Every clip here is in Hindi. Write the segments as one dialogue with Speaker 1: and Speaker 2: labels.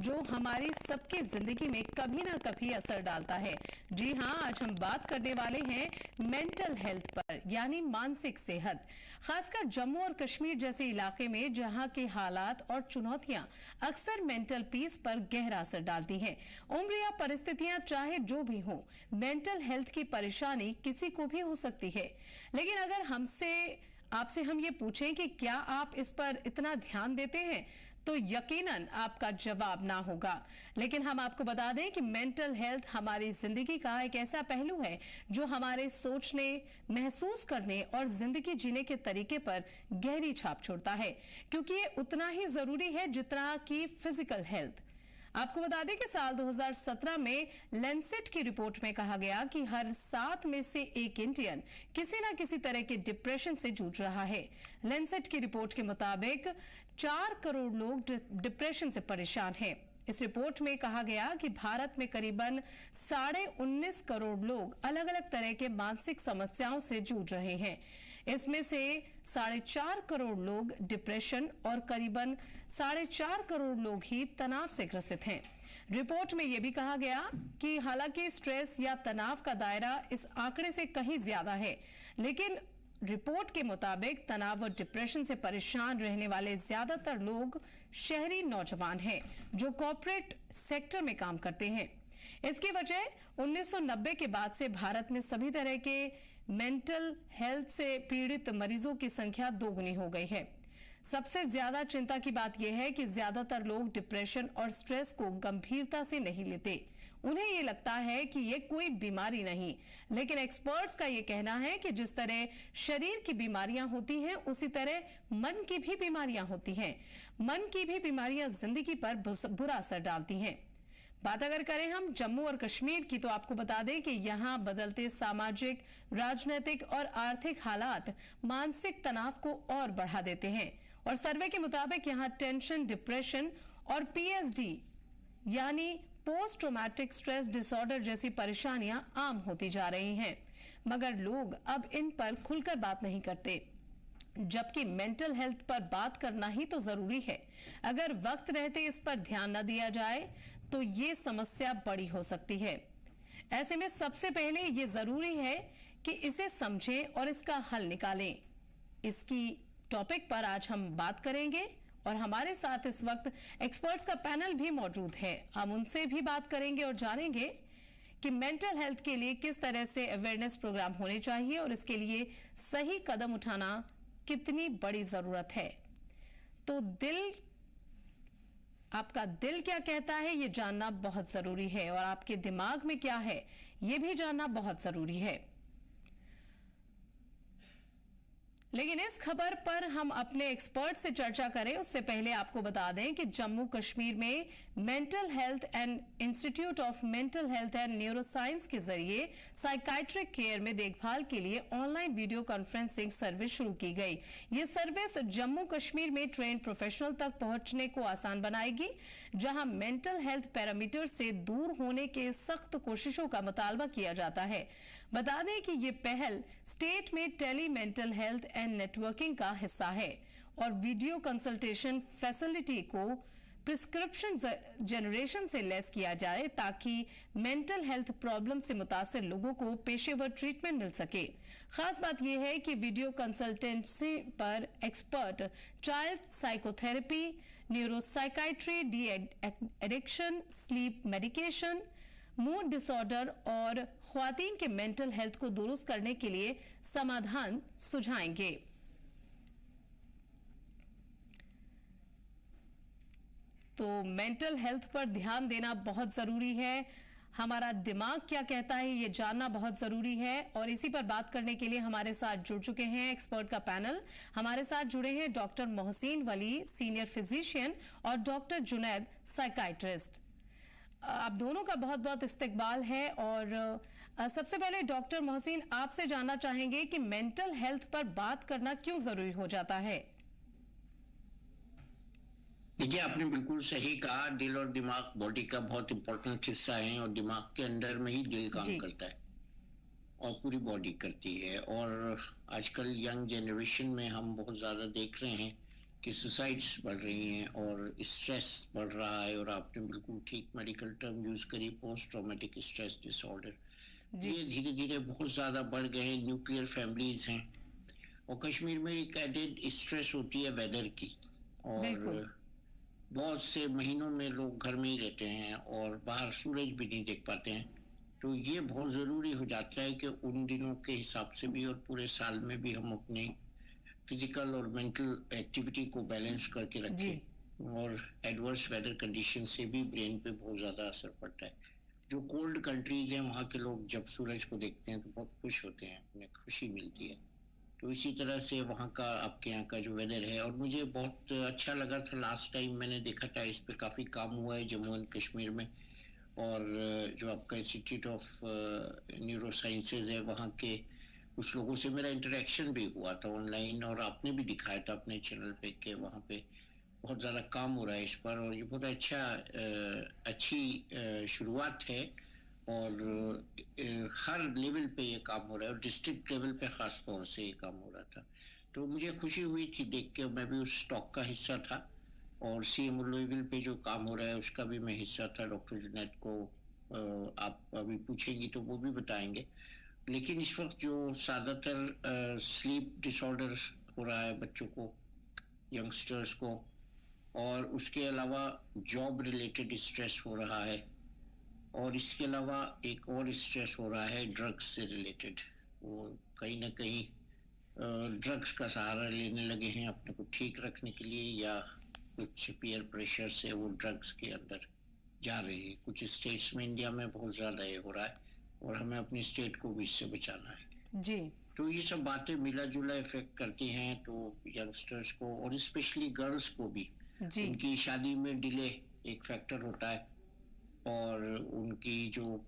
Speaker 1: जो हमारी सबकी जिंदगी में कभी ना कभी असर डालता है। जी हां, आज हम बात करने वाले हैं मेंटल हेल्थ पर, यानी मानसिक सेहत। खासकर जम्मू और कश्मीर जैसे इलाके में जहां के हालात और चुनौतियां अक्सर मेंटल पीस पर गहरा असर डालती हैं। उम्र या परिस्थितियां चाहे जो भी हो, मेंटल हेल्थ की परेशानी किसी को भी हो सकती है। लेकिन अगर आपसे हम ये पूछें कि क्या आप इस पर इतना ध्यान देते हैं, तो यकीनन आपका जवाब ना होगा। लेकिन हम आपको बता दें कि मेंटल हेल्थ हमारी जिंदगी का एक ऐसा पहलू है जो हमारे सोचने, महसूस करने और जिंदगी जीने के तरीके पर गहरी छाप छोड़ता है, क्योंकि ये उतना ही जरूरी है जितना कि फिजिकल हेल्थ। आपको बता दें कि साल 2017 में लैंसेट की रिपोर्ट में कहा गया कि हर 7 में से 1 इंडियन किसी न किसी तरह के डिप्रेशन से जूझ रहा है। लैंसेट की रिपोर्ट के मुताबिक 4 करोड़ लोग डिप्रेशन से परेशान हैं। इस रिपोर्ट में कहा गया कि भारत में करीबन 19.5 करोड़ लोग अलग अलग तरह के मानसिक समस्याओं से जूझ रहे हैं। इसमें से 4.5 करोड़ लोग डिप्रेशन और करीबन 4.5 करोड़ लोग ही तनाव से ग्रसित हैं। रिपोर्ट में यह भी कहा गया कि हालांकि स्ट्रेस या तनाव का दायरा इस आंकड़े से कहीं ज्यादा है, लेकिन रिपोर्ट के मुताबिक तनाव और डिप्रेशन से परेशान रहने वाले ज्यादातर लोग शहरी नौजवान हैं जो कॉर्पोरेट सेक्टर में काम करते हैं। इसकी वजह 1990 के बाद से भारत में सभी तरह के मेंटल हेल्थ से पीड़ित मरीजों की संख्या दोगुनी हो गई है। सबसे ज्यादा चिंता की बात यह है कि ज्यादातर लोग डिप्रेशन और स्ट्रेस को गंभीरता से नहीं लेते। उन्हें यह लगता है कि यह कोई बीमारी नहीं, लेकिन एक्सपर्ट्स का यह कहना है कि जिस तरह शरीर की बीमारियां होती हैं, उसी तरह मन की भी बीमारियां होती हैं। मन की भी बीमारियां जिंदगी पर बुरा असर डालती हैं। बात अगर करें हम जम्मू और कश्मीर की, तो आपको बता दें कि यहां बदलते सामाजिक, राजनीतिक और आर्थिक हालात मानसिक तनाव को और बढ़ा देते हैं। और सर्वे के मुताबिक यहां टेंशन, डिप्रेशन और पीएसडी यानी पोस्ट ट्रॉमेटिक स्ट्रेस डिसऑर्डर जैसी परेशानियां आम होती जा रही हैं, मगर लोग अब इन पर खुलकर बात नहीं करते, जबकि मेंटल हेल्थ पर बात करना ही तो जरूरी है। अगर वक्त रहते इस पर ध्यान न दिया जाए तो ये समस्या बड़ी हो सकती है। ऐसे में सबसे पहले ये जरूरी है कि इसे समझें और इसका हल निकालें। इसकी टॉपिक पर आज हम बात करेंगे और हमारे साथ इस वक्त एक्सपर्ट्स का पैनल भी मौजूद है। हम उनसे भी बात करेंगे और जानेंगे कि मेंटल हेल्थ के लिए किस तरह से अवेयरनेस प्रोग्राम होने चाहिए और इसके लिए सही कदम उठाना कितनी बड़ी जरूरत है। तो आपका दिल क्या कहता है, यह जानना बहुत जरूरी है, और आपके दिमाग में क्या है, यह भी जानना बहुत जरूरी है। लेकिन इस खबर पर हम अपने एक्सपर्ट से चर्चा करें उससे पहले आपको बता दें कि जम्मू कश्मीर में mental health and institute of mental health and neuroscience के जरिए साइकाइट्रिक केयर में देखभाल के लिए ऑनलाइन वीडियो कॉन्फ्रेंसिंग सर्विस शुरू की गई। ये सर्विस जम्मू कश्मीर में ट्रेन प्रोफेशनल तक पहुंचने को आसान बनाएगी, जहां मेंटल हेल्थ पैरामीटर से दूर होने के सख्त कोशिशों का मुतालबा किया जाता है। बता दें कि ये पहल स्टेट में टेली मेंटल हेल्थ नेटवर्किंग का हिस्सा है और वीडियो कंसल्टेशन फैसिलिटी को प्रिस्क्रिप्शन जनरेशन से लेस किया जाए, ताकि मेंटल हेल्थ प्रॉब्लम से मुतासिर लोगों को पेशेवर ट्रीटमेंट मिल सके। खास बात यह है कि वीडियो कंसल्टेंसी पर expert child psychotherapy, neuropsychiatry, de addiction, sleep medication, mood disorder और ख्वातीन के मेंटल हेल्थ को दुरुस्त करने के लिए समाधान सुझाएंगे। तो मेंटल हेल्थ पर ध्यान देना बहुत जरूरी है। हमारा दिमाग क्या कहता है, ये जानना बहुत जरूरी है। और इसी पर बात करने के लिए हमारे साथ जुड़ चुके हैं एक्सपर्ट का पैनल। हमारे साथ जुड़े हैं doctor Mohsin Wali, senior physician, और डॉक्टर जुनैद, साइकाइट्रिस्ट। आप दोनों का बहुत बहुत इस्तकबाल है। और सबसे पहले डॉक्टर मोहसिन, आपसे जानना चाहेंगे कि मेंटल हेल्थ पर बात करना क्यों जरूरी हो जाता है?
Speaker 2: देखिए, आपने बिल्कुल सही कहा। दिल और दिमाग बॉडी का बहुत इंपॉर्टेंट हिस्सा है और दिमाग के अंदर में ही दिल काम करता है और पूरी बॉडी करती है। और आजकल यंग जनरेशन में हम बहुत ज्यादा देख रहे हैं कि सुसाइड्स बढ़ रही हैं और स्ट्रेस बढ़ रहा है, और आपने बिल्कुल ठीक मेडिकल टर्म यूज़ करी, पोस्ट ट्रॉमेटिक स्ट्रेस डिसऑर्डर। ये धीरे धीरे बहुत ज़्यादा बढ़ गए हैं। न्यूक्लियर फैमिलीज हैं, और कश्मीर में एक एडेड स्ट्रेस होती है वेदर की, और बहुत से महीनों में लोग घर में ही रहते हैं और बाहर सूरज भी नहीं देख पाते हैं। तो ये बहुत ज़रूरी हो जाता है कि उन दिनों के हिसाब से भी और पूरे साल में भी हम अपने फिजिकल और मेंटल एक्टिविटी को बैलेंस करके रखें। और एडवर्स वेदर कंडीशन से भी ब्रेन पे बहुत ज़्यादा असर पड़ता है। जो कोल्ड कंट्रीज हैं वहाँ के लोग जब सूरज को देखते हैं तो बहुत खुश होते हैं, उन्हें खुशी मिलती है। तो इसी तरह से वहाँ का, आपके यहाँ का जो वेदर है, और मुझे बहुत अच्छा लगा था लास्ट टाइम मैंने देखा था, इस पे काफ़ी काम हुआ है जम्मू एंड कश्मीर में। और जो आपका इंस्टीट्यूट ऑफ न्यूरो साइंसेज है, वहाँ के कुछ लोगों से मेरा इंटरेक्शन भी हुआ था ऑनलाइन, और आपने भी दिखाया था अपने चैनल पे कि वहाँ पे बहुत ज़्यादा काम हो रहा है इस पर, और ये बहुत अच्छी शुरुआत है। और हर लेवल पे ये काम हो रहा है, और डिस्ट्रिक्ट लेवल पे ख़ास तौर से ये काम हो रहा था। तो मुझे खुशी हुई थी देख के, मैं भी उस स्टॉक का हिस्सा था, और CM लेवल पे जो काम हो रहा है उसका भी मैं हिस्सा था। डॉक्टर जुनैद को आप अभी पूछेंगी तो वो भी बताएंगे। लेकिन इस वक्त जो ज़्यादातर स्लीप डिसऑर्डर हो रहा है बच्चों को, यंगस्टर्स को, और उसके अलावा जॉब रिलेटेड स्ट्रेस हो रहा है, और इसके अलावा एक और स्ट्रेस हो रहा है ड्रग्स से रिलेटेड। वो कहीं ना कहीं ड्रग्स का सहारा लेने लगे हैं अपने को ठीक रखने के लिए, या कुछ पीयर प्रेशर से वो ड्रग्स के अंदर जा रहे हैं। कुछ स्टेट्स में इंडिया में बहुत ज़्यादा ये हो रहा है, और हमें अपनी स्टेट को भी इससे बचाना है
Speaker 1: जी।
Speaker 2: तो ये सब बातें मिला जुला इफेक्ट करती हैं तो यंगस्टर्स को, और स्पेशली गर्ल्स को भी
Speaker 1: जी।
Speaker 2: उनकी शादी में डिले एक फैक्टर होता है, और उनकी जो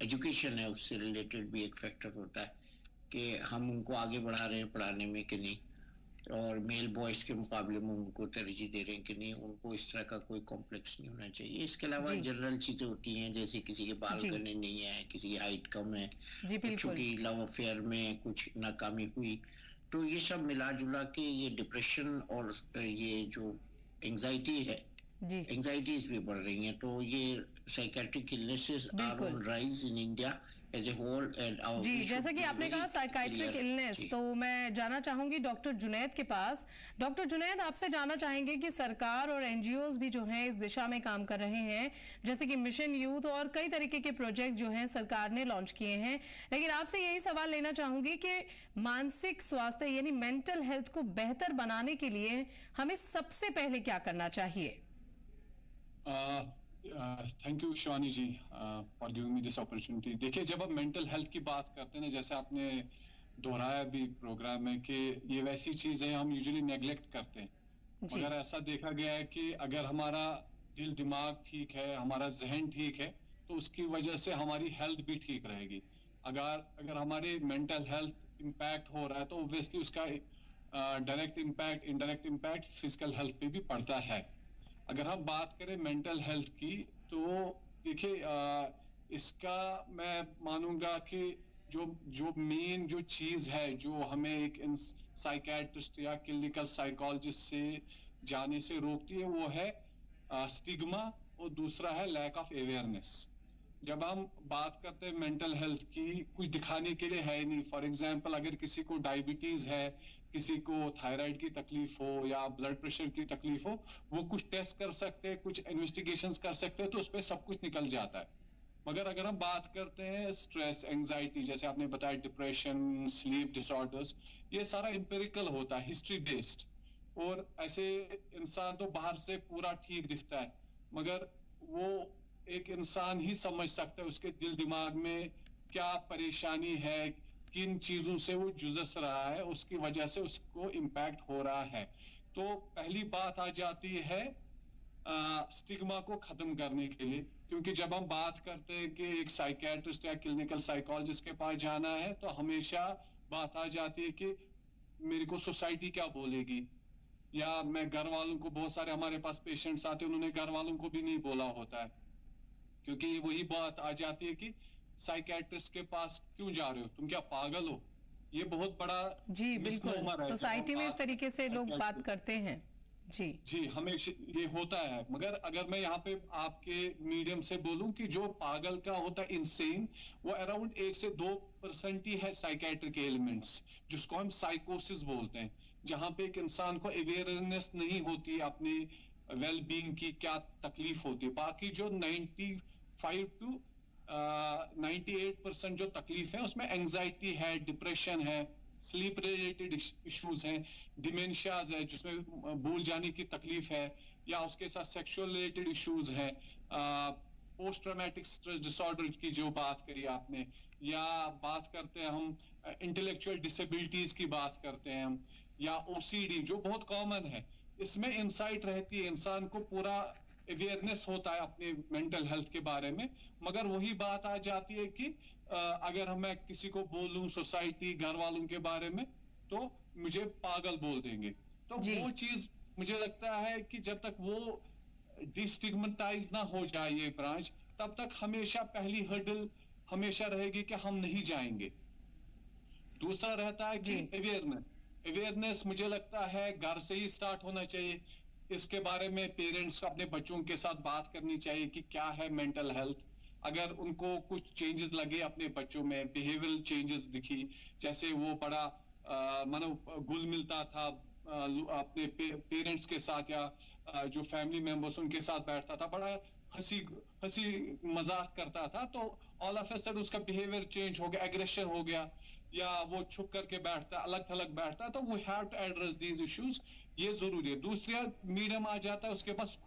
Speaker 2: एजुकेशन है उससे रिलेटेड भी एक फैक्टर होता है कि हम उनको आगे बढ़ा रहे हैं पढ़ाने में कि नहीं, और मेल बॉयज़ के मुकाबले में उनको तरजीह दे रहे हैं कि नहीं। उनको इस तरह का कोई कॉम्प्लेक्स नहीं होना चाहिए। इसके अलावा जनरल चीज़ें होती हैं, जैसे किसी के बाल घने नहीं है, किसी की हाइट कम है, छोटी लव अफेयर में कुछ नाकामी हुई, तो ये सब मिला जुला के ये डिप्रेशन और ये जो एंजाइटी है, एंजाइटीज भी बढ़ रही हैं। तो ये psychiatric illnesses are on rise in India as a whole.
Speaker 1: जी, जैसा कि आपने कहा साइकाइट्रिक इलनेस, तो मैं जाना चाहूंगी डॉक्टर जुनैद के पास। डॉक्टर जुनैद, आपसे जानना चाहेंगे कि सरकार और NGOs भी जो हैं इस दिशा में काम कर रहे हैं, जैसे कि मिशन यूथ और कई तरीके के प्रोजेक्ट जो हैं सरकार ने लॉन्च किए हैं, लेकिन आपसे यही सवाल लेना चाहूंगी कि मानसिक स्वास्थ्य यानी मेंटल हेल्थ को बेहतर बनाने के लिए हमें सबसे पहले क्या करना चाहिए?
Speaker 3: Thank you Shivani ji for giving me this opportunity. देखिए, जब आप मेंटल हेल्थ की बात करते हैं ना, जैसे आपने दोहराया भी प्रोग्राम में कि ये वैसी चीज है हम यूजुअली नेग्लेक्ट करते हैं, मगर ऐसा देखा गया है कि अगर हमारा दिल दिमाग ठीक है, हमारा जहन ठीक है, तो उसकी वजह से हमारी हेल्थ भी ठीक रहेगी। अगर हमारे मेंटल हेल्थ इम्पैक्ट हो रहा है तो ऑब्वियसली उसका direct impact, indirect impact physical health पे भी पड़ता है। अगर हम बात करें मेंटल हेल्थ की, तो देखिए इसका मैं मानूंगा कि जो मेन जो चीज है जो हमें एक साइकियाट्रिस्ट या क्लिनिकल साइकोलॉजिस्ट से जाने से रोकती है, वो है स्टिग्मा, और दूसरा है लैक ऑफ अवेयरनेस। जब हम बात करते हैं मेंटल हेल्थ की, कुछ दिखाने के लिए है नहीं। फॉर एग्जांपल, अगर किसी को डायबिटीज है, किसी को थायराइड की तकलीफ हो या ब्लड प्रेशर की तकलीफ हो, वो कुछ टेस्ट कर सकते हैं, कुछ इन्वेस्टिगेशंस कर सकते हैं, तो उस पर सब कुछ निकल जाता है। मगर अगर हम बात करते हैं स्ट्रेस, एंजाइटी, जैसे आपने बताया डिप्रेशन, स्लीप डिसऑर्डर्स, ये सारा एम्पिरिकल होता है, हिस्ट्री बेस्ड। और ऐसे इंसान तो बाहर से पूरा ठीक दिखता है, मगर वो एक इंसान ही समझ सकता है उसके दिल दिमाग में क्या परेशानी है, किन चीजों से वो जुझस रहा है, उसकी वजह से उसको इम्पैक्ट हो रहा है। तो पहली बात आ जाती है स्टिग्मा को खत्म करने के लिए, क्योंकि जब हम बात करते हैं कि एक साइकियाट्रिस्ट या क्लिनिकल साइकोलॉजिस्ट के पास जाना है, तो हमेशा बात आ जाती है कि मेरे को सोसाइटी क्या बोलेगी, या मैं घर वालों को, बहुत सारे हमारे पास पेशेंट्स आते हैं, उन्होंने घर वालों को भी नहीं बोला होता है, क्योंकि वही बात आ जाती है कि साइकियाट्रिस्ट के पास क्यों जा रहे हो, तुम क्या पागल हो, ये बहुत बड़ा
Speaker 1: जी बिल्कुल,
Speaker 3: misnomer है।
Speaker 1: सोसाइटी में इस तरीके से लोग बात करते हैं। जी
Speaker 3: हमेशा ये होता है। मगर अगर मैं यहाँ पे आपके मीडियम से बोलूं कि जो पागल का होता है इंसेन, वो अराउंड 1 से 2% ही है साइकेट्रिक एलिमेंट्स, जिसको हम साइकोसिस बोलते हैं, जहां पे एक इंसान को अवेयरनेस नहीं होती अपनी वेल बीइंग की, क्या तकलीफ होती है। बाकी जो 95 टू 98% जो तकलीफ है उसमें एंजाइटी है, डिप्रेशन है, स्लीप रिलेटेड इश्यूज हैं, डिमेंशियाज है जिसमें भूल जाने की तकलीफ है, या उसके साथ सेक्सुअल रिलेटेड इश्यूज हैं, पोस्ट ट्रॉमेटिक स्ट्रेस डिसऑर्डर की जो बात करी आपने, या बात करते हैं हम इंटेलेक्चुअल डिसेबिलिटीज की बात करते हैं हम, या ओसीडी जो बहुत कॉमन है। इसमें इंसाइट रहती है, इंसान को पूरा अवेयरनेस होता है अपने मेंटल हेल्थ के बारे में, मगर वही बात आ जाती है कि अगर मैं किसी को बोलूं सोसाइटी घर वालों के बारे में तो मुझे पागल बोल देंगे। तो वो चीज मुझे लगता है कि जब तक वो डिस्टिग्मेटाइज ना हो जाए ये ब्रांच, तब तक हमेशा पहली हर्डल हमेशा रहेगी कि हम नहीं जाएंगे। दूसरा रहता है कि अवेयरनेस मुझे लगता है घर से ही स्टार्ट होना चाहिए। इसके बारे में पेरेंट्स को अपने बच्चों के साथ बात करनी चाहिए कि क्या है मेंटल हेल्थ। अगर उनको कुछ चेंजेस लगे अपने बच्चों में, बिहेवियरल चेंजेस दिखी, जैसे वो बड़ा मानो घुल मिलता था अपने पेरेंट्स के साथ, या जो फैमिली मेंबर्स उनके साथ बैठता था, बड़ा हंसी मजाक करता था, तो ऑल ऑफ अ सडन उसका बिहेवियर चेंज हो गया, एग्रेशन हो गया, या वो छुप करके बैठता, अलग थलग बैठता। तो we have to address these issues, ये जरूरी है। दूसरा मीडियम आ जाता है उसके पास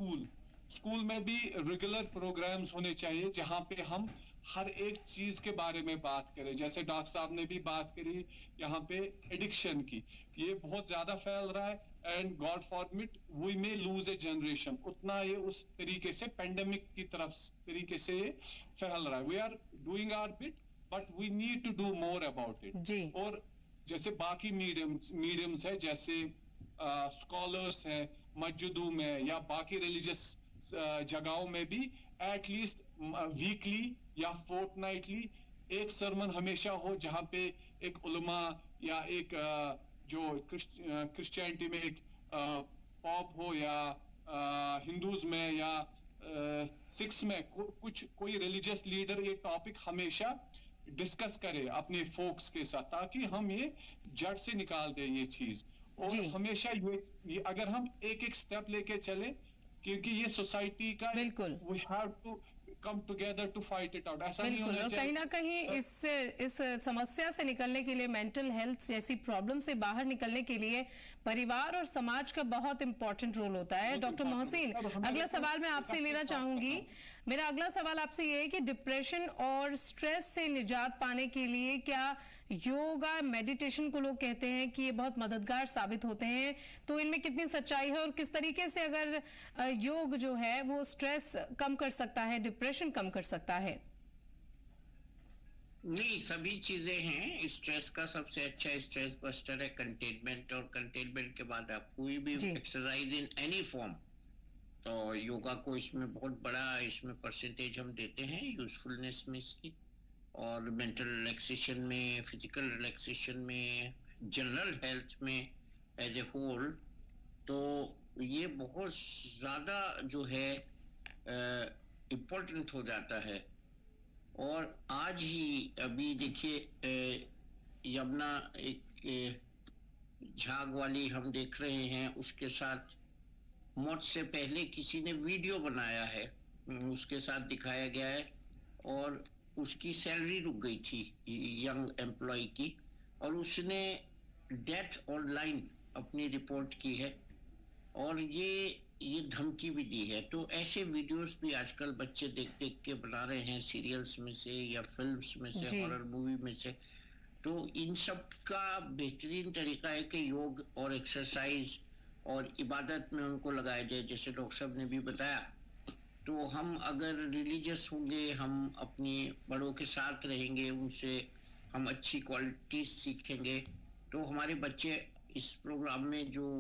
Speaker 3: स्कूल में भी रेगुलर प्रोग्राम्स होने चाहिए जहां पे हम हर एक चीज के बारे में बात करें। जैसे डॉक्टर साहब ने भी बात करी यहाँ पे एडिक्शन की, ये बहुत ज्यादा फैल रहा है and God forbid we may lose a generation. उतना ये उस तरीके से पेंडेमिक की तरफ तरीके से ये फैल रहा है। We are doing our bit but we need to do more about it. और जैसे बाकी मीडियम्स है, जैसे स्कॉलर्स हैं मस्जिदों में या बाकी रिलीजियस जगहों में भी एटलीस्ट वीकली या फोर्टनाइटली एक सरमन हमेशा हो, जहां पे एक उलमा या एक जो क्रिश्चियनिटी में एक पॉप हो, या हिंदूज में या सिक्स में कोई रिलीजियस लीडर ये टॉपिक हमेशा डिस्कस करे अपने फोक्स के साथ, ताकि हम ये जड़ से निकाल दें ये चीज। और हमेशा ये अगर हम एक स्टेप लेके चले, क्योंकि ये सोसाइटी का we have to come together to fight it out. ऐसा नहीं होना चाहिए।
Speaker 1: कहीं ना कहीं इस समस्या से निकलने के लिए, मेंटल हेल्थ जैसी प्रॉब्लम से बाहर निकलने के लिए परिवार और समाज का बहुत इंपॉर्टेंट रोल होता है। डॉक्टर मोहसिन, अगला सवाल मैं आपसे लेना चाहूंगी। मेरा अगला सवाल आपसे ये है कि डिप्रेशन और स्ट्रेस से निजात पाने के लिए क्या योगा, मेडिटेशन को लोग कहते हैं कि ये बहुत मददगार साबित होते हैं, तो इनमें कितनी सच्चाई है और किस तरीके से अगर योग जो है वो स्ट्रेस कम कर सकता है, डिप्रेशन कम कर सकता है?
Speaker 2: नहीं, सभी चीजें हैं। स्ट्रेस का सबसे अच्छा स्ट्रेस बस्टर है कंटेनमेंट, और कंटेनमेंट के बाद आप कोई भी एक्सरसाइज इन एनी फॉर्म, तो योगा को इसमें बहुत बड़ा इसमें परसेंटेज हम देते हैं यूजफुलनेस में इसकी, और मेंटल रिलैक्सेशन में, फिजिकल रिलैक्सेशन में, जनरल हेल्थ में एज ए होल। तो ये बहुत ज़्यादा जो है इम्पोर्टेंट हो जाता है। और आज ही अभी देखिए यमुना एक झाग वाली हम देख रहे हैं, उसके साथ मौत से पहले किसी ने वीडियो बनाया है, उसके साथ दिखाया गया है, और उसकी सैलरी रुक गई थी यंग एम्प्लॉय की, और उसने डेथ ऑनलाइन अपनी रिपोर्ट की है, और ये धमकी भी दी है। तो ऐसे वीडियोस भी आजकल बच्चे देख देख के बना रहे हैं, सीरियल्स में से या फिल्म्स में से, हॉरर मूवी में से। तो इन सब का बेहतरीन तरीका है कि योग और एक्सरसाइज और इबादत में उनको लगाया जाए, जैसे डॉक्टर साहब ने भी बताया। तो हम अगर रिलीजियस होंगे, हम अपनी बड़ों के साथ रहेंगे, उनसे हम अच्छी क्वालिटी सीखेंगे, तो हमारे बच्चे इस प्रोग्राम में जो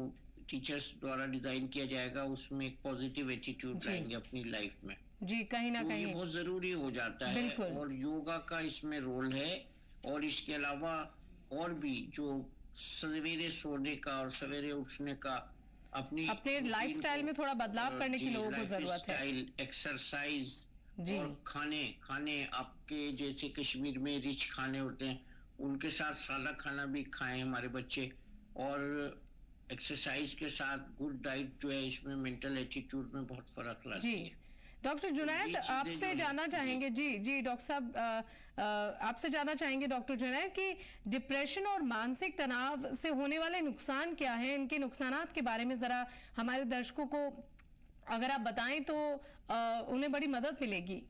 Speaker 2: टीचर्स द्वारा डिजाइन किया जाएगा उसमें एक पॉजिटिव एटीट्यूड लाएंगे अपनी लाइफ में।
Speaker 1: जी, कहीं ना कहीं
Speaker 2: ये बहुत जरूरी हो जाता है, और योगा का इसमें रोल है। और इसके अलावा और भी जो सवेरे सोने का और सवेरे उठने का
Speaker 1: अपने लाइफस्टाइल में थोड़ा बदलाव करने की लोगों को जरूरत है।
Speaker 2: एक्सरसाइज
Speaker 1: जी।
Speaker 2: और खाने आपके जैसे कश्मीर में रिच खाने होते हैं, उनके साथ सादा खाना भी खाएं हमारे बच्चे, और एक्सरसाइज के साथ गुड डाइट जो है, इसमें मेंटल एटीट्यूड में बहुत फर्क लाती है।
Speaker 1: डॉक्टर जुनैद, आपसे जानना चाहेंगे जी डॉक्टर साहब, आपसे जानना चाहेंगे डॉक्टर जुनैद कि डिप्रेशन और मानसिक तनाव से होने वाले नुकसान क्या हैं, इनके नुकसानात के बारे में जरा हमारे दर्शकों को अगर आप बताएं तो उन्हें बड़ी मदद मिलेगी।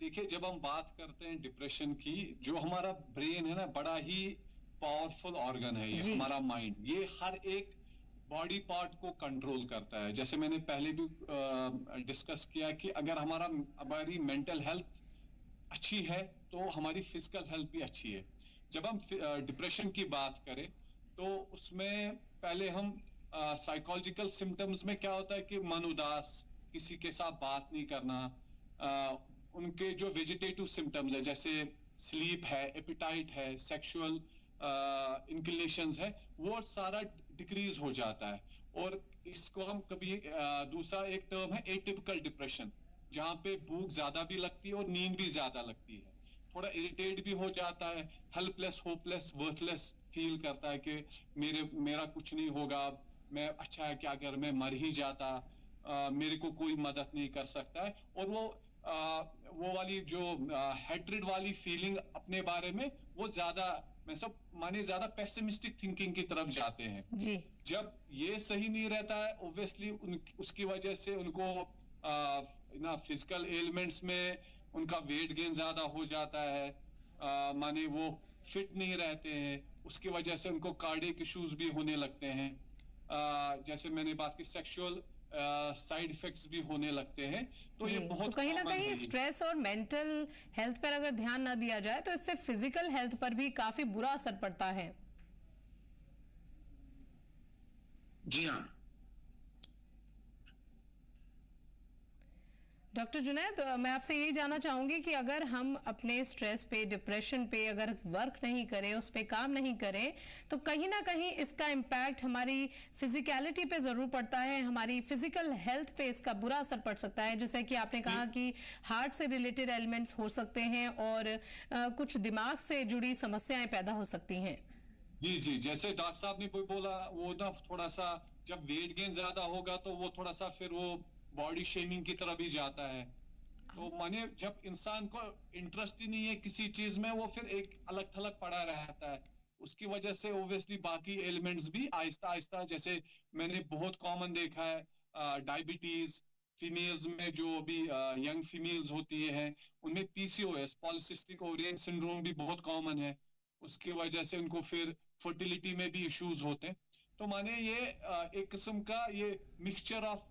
Speaker 3: देखिए, जब हम बात करते हैं डिप्रेशन की, जो हमारा ब्रेन है ना, बड़ा ही पावरफुल ऑर्गन है ये हमारा माइंड, ये हर एक बॉडी पार्ट को कंट्रोल करता है। जैसे मैंने पहले भी डिस्कस किया कि अगर हमारी मेंटल हेल्थ अच्छी है तो हमारी फिजिकल हेल्थ भी अच्छी है। जब हम डिप्रेशन की बात करें तो उसमें पहले हम साइकोलॉजिकल सिम्टम्स में क्या होता है कि मन उदास, किसी के साथ बात नहीं करना, उनके जो वेजिटेटिव सिम्टम्स है जैसे स्लीप है, एपिटाइट है, सेक्सुअल इंक्लिनेशंस है, वो सारा डिक्रीज हो जाता है। और इसको हम कभी दूसरा एक टर्म है एटिपिकल डिप्रेशन, जहां पे भूख ज्यादा भी लगती है और नींद भी ज्यादा लगती है, थोड़ा इरिटेट भी हो जाता है, हेल्पलेस, होपलेस, वर्थलेस फील करता है कि मेरा कुछ नहीं होगा, मैं अच्छा है कि अगर मैं मर ही जाता, मेरे को कोई मदद नहीं कर सकता है। और वो वाली जो हेट्रेड वाली फीलिंग अपने बारे में, वो ज्यादा ज्यादा पेसिमिस्टिक थिंकिंग की तरफ जाते हैं
Speaker 1: जी।
Speaker 3: जब ये सही नहीं रहता है, ऑब्वियसली उसकी वजह से उनको फिजिकल एलिमेंट्स में उनका वेट गेन ज्यादा हो जाता है, माने वो फिट नहीं रहते हैं, उसकी वजह से उनको कार्डियक इश्यूज भी होने लगते हैं, जैसे मैंने बात की सेक्सुअल साइड इफेक्ट्स भी होने लगते हैं। तो ये बहुत
Speaker 1: तो कहीं ना कहीं स्ट्रेस और मेंटल हेल्थ पर अगर ध्यान ना दिया जाए तो इससे फिजिकल हेल्थ पर भी काफी बुरा असर पड़ता है।
Speaker 2: जी हाँ
Speaker 1: डॉक्टर जुनैद, मैं आपसे यही जानना चाहूंगी कि अगर हम अपने स्ट्रेस पे, डिप्रेशन पे अगर वर्क नहीं करें, उस पे काम नहीं करें, तो कहीं ना कहीं इसका इम्पैक्ट हमारी फिजिकलिटी पे जरूर पड़ता है, हमारी फिजिकल हेल्थ पे इसका बुरा असर पड़ सकता है। जैसे कि आपने कहा कि हार्ट से रिलेटेड एलिमेंट्स हो सकते हैं और कुछ दिमाग से जुड़ी समस्याएं पैदा हो सकती हैं।
Speaker 3: जी, जैसे डॉक्टर साहब ने कोई बोला, वो ना थोड़ा सा जब वेट गेन ज्यादा होगा तो वो थोड़ा सा फिर वो बॉडी शेमिंग की तरफ भी जाता है। तो माने जब इंसान को इंटरेस्ट ही नहीं है किसी चीज में, वो फिर एक अलग थलग पड़ा रहता है, उसकी वजह से ओब्वियसली बाकी एलिमेंट्स भी आहिस्ता आहिस्ता, जैसे मैंने बहुत कॉमन देखा है डायबिटीज, फीमेल्स में जो भी यंग फीमेल्स होती है उनमें पीसीओएस, पॉलिसिस्टिक ओवरियन सिंड्रोम भी बहुत कॉमन है, उसकी वजह से उनको फिर फर्टिलिटी में भी इश्यूज होते हैं। तो माने ये एक किस्म का ये मिक्सचर ऑफ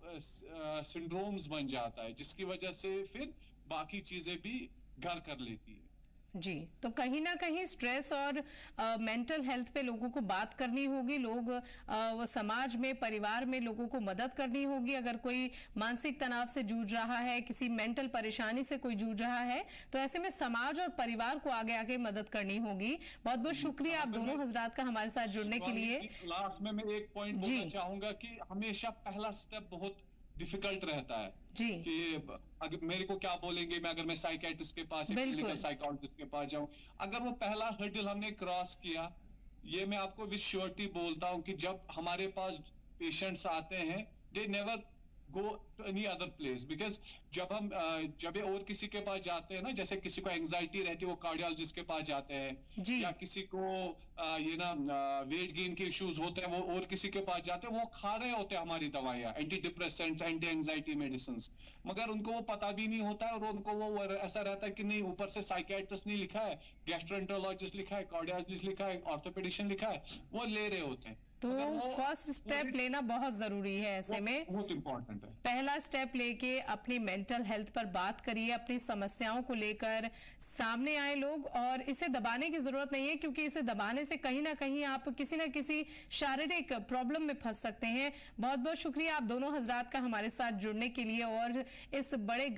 Speaker 3: सिंड्रोम्स बन जाता है, जिसकी वजह से फिर बाकी चीजें भी घर कर लेती है।
Speaker 1: जी, तो कहीं ना कहीं स्ट्रेस और मेंटल हेल्थ पे लोगों को बात करनी होगी, वो समाज में, परिवार में लोगों को मदद करनी होगी। अगर कोई मानसिक तनाव से जूझ रहा है, किसी मेंटल परेशानी से कोई जूझ रहा है, तो ऐसे में समाज और परिवार को आगे आगे मदद करनी होगी। बहुत बहुत शुक्रिया आप दोनों हजरात का हमारे साथ जुड़ने के लिए।
Speaker 3: लास्ट में मैं एक पॉइंट बोलना चाहूंगा कि हमेशा पहला स्टेप बहुत डिफिकल्ट रहता है
Speaker 1: जी,
Speaker 3: कि अगर मेरे को क्या बोलेंगे, अगर मैं साइकियाट्रिस्ट के पास, क्लिनिकल साइकोलॉजिस्ट के पास जाऊं, अगर वो पहला हर्डल हमने क्रॉस किया, ये मैं आपको विद श्योरिटी बोलता हूं कि जब हमारे पास पेशेंट्स आते हैं, they never go to any other place, because जब और किसी के पास जाते हैं ना, जैसे किसी को एंजाइटी रहती है वो कार्डियोलॉजिस्ट के पास जाते हैं, या किसी को वेट गेन के इश्यूज होते हैं वो और किसी के पास जाते हैं, वो खा रहे होते हैं हमारी दवाइयां, anti depressants, anti anxiety medicine, मगर उनको वो पता भी नहीं होता है, और उनको वो ऐसा रहता है कि नहीं, ऊपर से साइकियाट्रिस्ट नहीं लिखा है, गैस्ट्रोएंटरोलॉजिस्ट लिखा है, कार्डियोलॉजिस्ट लिखा है, ऑर्थोपेडिशियन लिखा है, वो ले रहे होते हैं।
Speaker 1: तो फर्स्ट स्टेप लेना बहुत जरूरी है। ऐसे में
Speaker 3: बहुत इंपॉर्टेंट है,
Speaker 1: पहला स्टेप लेके अपनी मेंटल हेल्थ पर बात करिए, अपनी समस्याओं को लेकर सामने आए लोग, और इसे दबाने की जरूरत नहीं है, क्योंकि इसे दबाने से कहीं ना कहीं आप किसी ना किसी शारीरिक प्रॉब्लम में फंस सकते हैं। बहुत बहुत शुक्रिया आप दोनों हजरात का हमारे साथ जुड़ने के लिए और इस बड़े